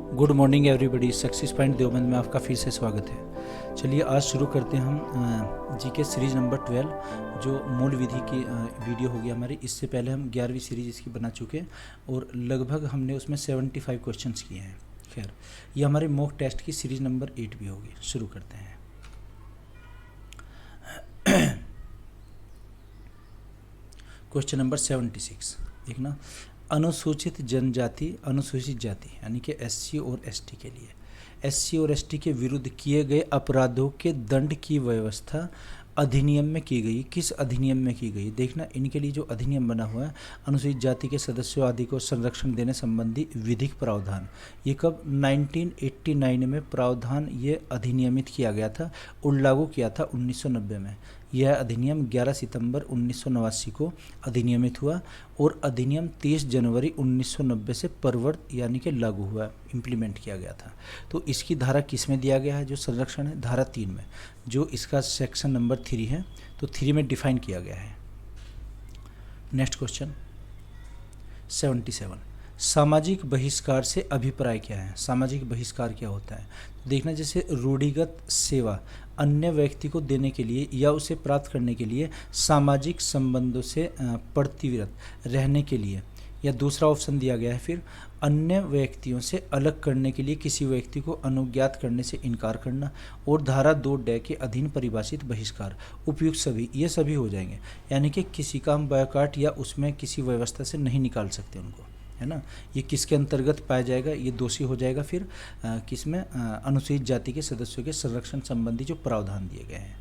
Good morning everybody. Success point Deoband में आपका फिर से स्वागत है। चलिए आज शुरू करते हैं हम जीके सीरीज नंबर 12 जो मूल विधि की वीडियो होगी हमारी। इससे पहले हम 11वीं सीरीज इसकी बना चुके हैं और लगभग हमने उसमें 75 क्वेश्चंस किए हैं। खैर ये हमारे मॉक टेस्ट की सीरीज नंबर 8 भी होगी। शुरू करते हैं। क्वेश्चन नंबर 76 देखना। अनुसूचित जनजाति अनुसूचित जाति यानी कि एससी और एसटी के लिए एससी और एसटी के विरुद्ध किए गए अपराधों के दंड की व्यवस्था अधिनियम में की गई। किस अधिनियम में की गई देखना। इनके लिए जो अधिनियम बना हुआ है अनुसूचित जाति के सदस्यों आदि को संरक्षण देने संबंधी विधिक प्रावधान, ये कब 1989 में प्रावधान ये अधिनियमित किया गया था और लागू किया था 1990 में। यह अधिनियम 11 सितंबर 1989 को अधिनियमित हुआ और अधिनियम 30 जनवरी 1990 से प्रवर्त यानी कि लागू हुआ, इम्प्लीमेंट किया गया था। तो इसकी धारा किस में दिया गया है जो संरक्षण है? धारा 3 में, जो इसका सेक्शन नंबर 3 है। तो 3 में डिफाइन किया गया है। Next question 77। सामाजिक बहिष्कार से अभिप्राय क्या है? सामाजिक बहिष्कार क्या होता है? देखना, जैसे रूढ़िगत सेवा अन्य व्यक्ति को देने के लिए या उसे प्राप्त करने के लिए सामाजिक संबंधों से प्रतिविरत रहने के लिए, या दूसरा ऑप्शन दिया गया है फिर अन्य व्यक्तियों से अलग करने के लिए किसी व्यक्ति को अनुज्ञात करने से इनकार करना, और धारा 2 के अधीन परिभाषित बहिष्कार उपयुक्त सभी, ये सभी हो जाएंगे। यानी कि किसी का हम बॉयकॉट या उसमें किसी व्यवस्था से नहीं निकाल सकते उनको, है ना। ये किसके अंतर्गत पाया जाएगा? ये दोषी हो जाएगा फिर किसमें? अनुसूचित जाति के सदस्यों के संरक्षण संबंधी जो प्रावधान दिए गए हैं।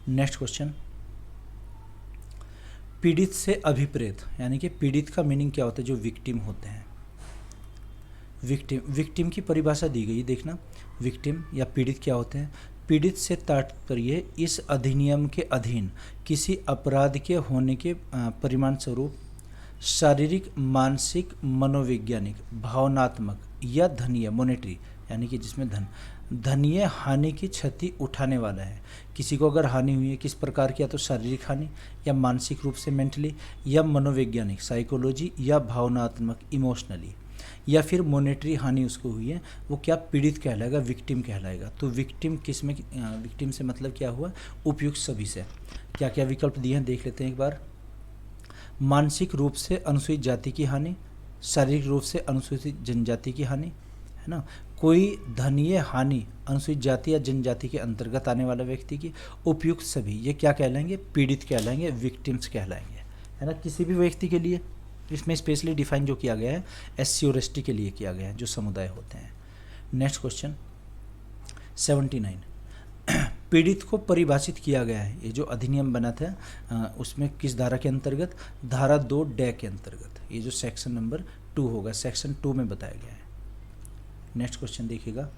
नेक्स्ट क्वेश्चन, पीड़ित से अभिप्रेत यानी कि पीड़ित का मीनिंग क्या होता है? जो विक्टिम होते हैं। विक्टिम की परिभाषा दी गई। देखना, विक्टिम या पीड़ित क्या होते हैं? पीड़ित से तात्पर्य इस अधिनियम के अधीन किसी अपराध के होने के परिणाम स्वरूप शारीरिक, मानसिक, मनोवैज्ञानिक, भावनात्मक या धनीय मॉनेटरी यानी कि जिसमें धनीय हानि की क्षति उठाने वाला है। किसी को अगर हानि हुई है किस प्रकार की, या तो शारीरिक हानि, या मानसिक रूप से मेंटली, या मनोवैज्ञानिक साइकोलॉजी, या भावनात्मक इमोशनली, या फिर मॉनेटरी हानि उसको हुई है, वो क्या पीड़ित कहलाएगा? विक्टिम कहलाएगा। तो विक्टिम किस में? विक्टिम से मतलब क्या हुआ? उपयुक्त सभी से। क्या क्या विकल्प दिए हैं देख लेते हैं एक बार। मानसिक रूप से अनुसूचित जाति की हानि, शारीरिक रूप से अनुसूचित जनजाति की हानि, है ना। कोई धनीय हानि अनुसूचित जाति या जनजाति के अंतर्गत आने वाला व्यक्ति की, उपयुक्त सभी, ये क्या कहलाएंगे? पीड़ित कहलाएंगे, विक्टिम्स कहलाएंगे, है ना। किसी भी व्यक्ति के लिए इसमें स्पेशली डिफाइन जो किया गया है एससी और एसटी के लिए किया गया है, जो समुदाय होते हैं। Next question 79। पीड़ित को परिभाषित किया गया है, ये जो अधिनियम बना था उसमें किस धारा के अंतर्गत? धारा 2 के अंतर्गत। ये जो सेक्शन नंबर 2 होगा, सेक्शन 2 में बताया गया है। नेक्स्ट क्वेश्चन देखिएगा।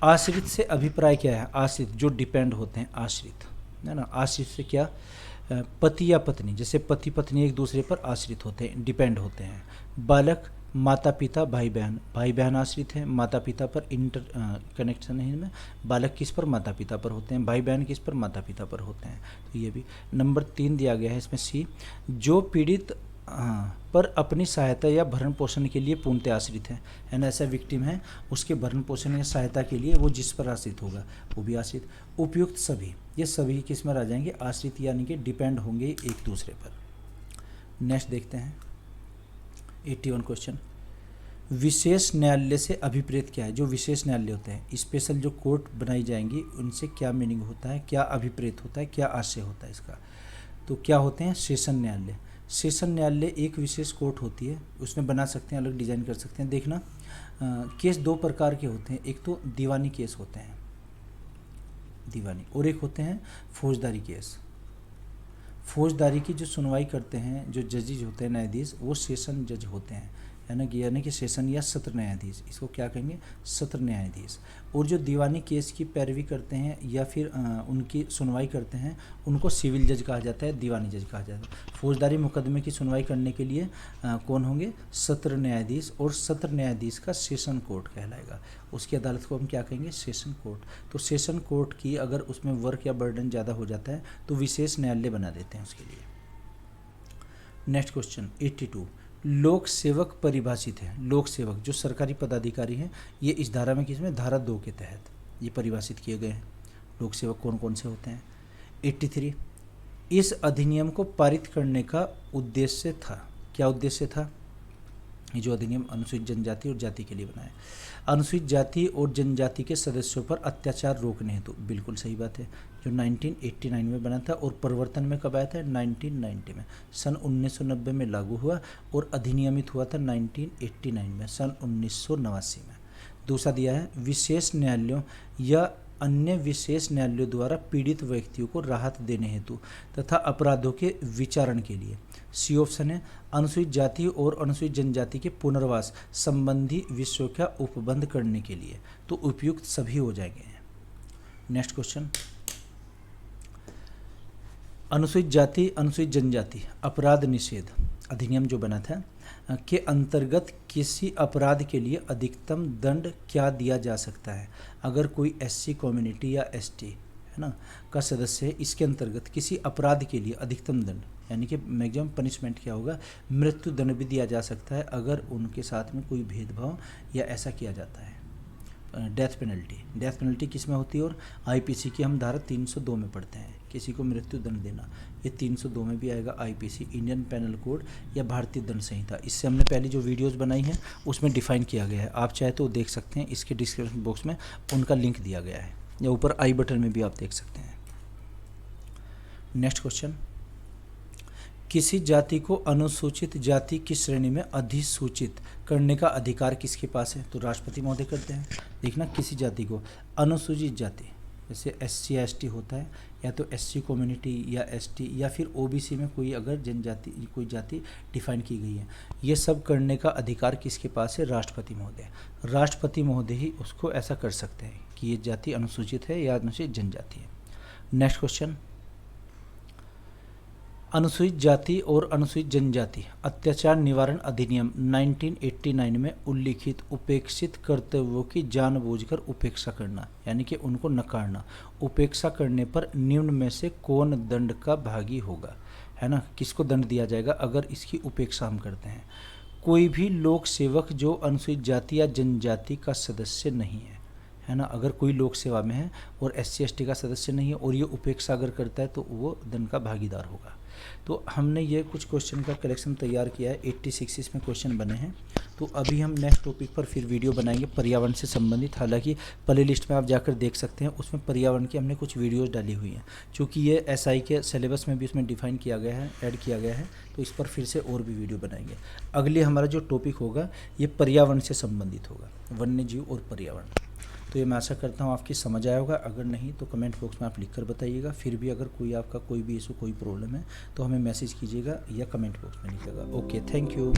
आश्रित से अभिप्राय क्या है? आश्रित जो डिपेंड होते हैं, आश्रित, है ना। आश्रित से क्या? पति या पत्नी, जैसे पति पत्नी एक दूसरे पर आश्रित होते हैं, डिपेंड होते हैं। बालक, माता पिता, भाई बहन आश्रित हैं, माता पिता पर इंटर कनेक्शन है इनमें। बालक किस पर? माता पिता पर होते हैं। भाई बहन किस पर? माता पिता पर होते हैं। तो ये भी नंबर 3 दिया गया है इसमें सी। जो पीड़ित पर अपनी सहायता या भरण पोषण के लिए पूर्णतः आश्रित है ना। ऐसा विक्टिम है, उसके भरण पोषण या सहायता के लिए वो जिस पर आश्रित होगा वो भी आश्रित। उपयुक्त सभी, ये सभी किस में आ जाएंगे? आश्रित, यानी कि डिपेंड होंगे एक दूसरे पर। नेक्स्ट देखते हैं 81 क्वेश्चन। विशेष न्यायालय से अभिप्रेत क्या है? जो विशेष न्यायालय होते हैं, स्पेशल जो कोर्ट बनाई जाएंगी, उनसे क्या मीनिंग होता है, क्या अभिप्रेत होता है, क्या आशय होता है इसका? तो क्या होते हैं? सेशन न्यायालय। सेशन न्यायालय एक विशेष कोर्ट होती है, उसमें बना सकते हैं, अलग डिजाइन कर सकते हैं। देखना, केस 2 प्रकार के होते हैं। एक तो दीवानी केस होते हैं, दीवानी, और एक होते हैं फौजदारी केस। फौजदारी की जो सुनवाई करते हैं जो जजेज होते हैं, न्यायाधीश, वो सेशन जज होते हैं, है ना। यानी कि सेशन या सत्र न्यायाधीश, इसको क्या कहेंगे? सत्र न्यायाधीश। और जो दीवानी केस की पैरवी करते हैं या फिर उनकी सुनवाई करते हैं, उनको सिविल जज कहा जाता है, दीवानी जज कहा जाता है। फौजदारी मुकदमे की सुनवाई करने के लिए कौन होंगे? सत्र न्यायाधीश, और सत्र न्यायाधीश का सेशन कोर्ट कहलाएगा। उसकी अदालत को हम क्या कहेंगे? Session court. तो सेशन कोर्ट की अगर उसमें वर्क या बर्डन ज़्यादा हो जाता है तो विशेष न्यायालय बना देते हैं उसके लिए। Next question 82। लोक सेवक परिभाषित है। लोक सेवक जो सरकारी पदाधिकारी हैं ये इस धारा में किसमें, धारा 2 के तहत ये परिभाषित किए गए हैं। लोक सेवक कौन कौन से होते हैं। 83 इस अधिनियम को पारित करने का उद्देश्य था। क्या उद्देश्य था। ये जो अधिनियम अनुसूचित जनजाति और जाति के लिए बना है। अनुसूचित जाति और जनजाति के सदस्यों पर अत्याचार रोकने हेतु, बिल्कुल सही बात है, जो 1989 में बना था। और परिवर्तन में कब आया था, 1990 में, सन 1990 में लागू हुआ और अधिनियमित हुआ था 1989 में, सन 1989 में। दूसरा दिया है विशेष न्यायालयों या अन्य विशेष न्यायालयों द्वारा पीड़ित व्यक्तियों को राहत देने हेतु तथा अपराधों के विचारण के लिए। सी ऑप्शन है अनुसूचित जाति और अनुसूचित जनजाति के पुनर्वास संबंधी विषयों का उपबंध करने के लिए। तो उपयुक्त सभी हो जाएंगे। नेक्स्ट क्वेश्चन, अनुसूचित जाति अनुसूचित जनजाति अपराध निषेध अधिनियम जो बना था के अंतर्गत किसी अपराध के लिए अधिकतम दंड क्या दिया जा सकता है। अगर कोई एससी कम्युनिटी या एसटी है ना का सदस्य है, इसके अंतर्गत किसी अपराध के लिए अधिकतम दंड यानी कि मैक्सिमम पनिशमेंट क्या होगा, मृत्यु दंड भी दिया जा सकता है अगर उनके साथ में कोई भेदभाव या ऐसा किया जाता है। डेथ पेनल्टी किस में होती है, और आईपीसी की हम धारा 302 में पढ़ते हैं, किसी को मृत्यु दंड देना, ये 302 में भी आएगा। आईपीसी इंडियन पेनल कोड या भारतीय दंड संहिता, इससे हमने पहले जो वीडियोस बनाई हैं उसमें डिफाइन किया गया है। आप चाहे तो देख सकते हैं, इसके डिस्क्रिप्शन बॉक्स में उनका लिंक दिया गया है या ऊपर आई बटन में भी आप देख सकते हैं। नेक्स्ट क्वेश्चन, किसी जाति को अनुसूचित जाति की श्रेणी में अधिसूचित करने का अधिकार किसके पास है, तो राष्ट्रपति महोदय करते हैं। देखना, किसी जाति को अनुसूचित जाति जैसे एससी या एसटी होता है, या तो एससी कम्युनिटी या एसटी या फिर ओबीसी में कोई अगर जनजाति कोई जाति डिफाइन की गई है, ये सब करने का अधिकार किसके पास है, राष्ट्रपति महोदय। राष्ट्रपति महोदय ही उसको ऐसा कर सकते हैं कि ये जाति अनुसूचित है या अनुसूचित जनजाति है। नेक्स्ट क्वेश्चन, अनुसूचित जाति और अनुसूचित जनजाति अत्याचार निवारण अधिनियम 1989 में उल्लिखित उपेक्षित कर्तव्यों की जानबूझकर उपेक्षा करना यानी कि उनको नकारना, उपेक्षा करने पर निम्न में से कौन दंड का भागी होगा, है ना, किसको दंड दिया जाएगा अगर इसकी उपेक्षा हम करते हैं। कोई भी लोक सेवक जो अनुसूचित जाति या जनजाति का सदस्य नहीं है ना, अगर कोई लोक सेवा में है और एससी एसटी का सदस्य नहीं है और ये उपेक्षा अगर करता है तो वो दंड का भागीदार होगा। तो हमने ये कुछ क्वेश्चन का कलेक्शन तैयार किया है, 86 इसमें क्वेश्चन बने हैं। तो अभी हम नेक्स्ट टॉपिक पर फिर वीडियो बनाएंगे पर्यावरण से संबंधित। हालांकि प्ले लिस्ट में आप जाकर देख सकते हैं, उसमें पर्यावरण की हमने कुछ वीडियोस डाली हुई हैं, क्योंकि ये एसआई के सिलेबस में भी उसमें डिफाइन किया गया है, ऐड किया गया है, तो इस पर फिर से और भी वीडियो बनाएंगे। अगले हमारा जो टॉपिक होगा ये पर्यावरण से संबंधित होगा, वन्य जीव और पर्यावरण। तो ये मैं आशा करता हूँ आपकी समझ आया होगा, अगर नहीं तो कमेंट बॉक्स में आप लिख कर बताइएगा। फिर भी अगर कोई आपका कोई भी इशू कोई प्रॉब्लम है तो हमें मैसेज कीजिएगा या कमेंट बॉक्स में लिखिएगा। Okay, thank you.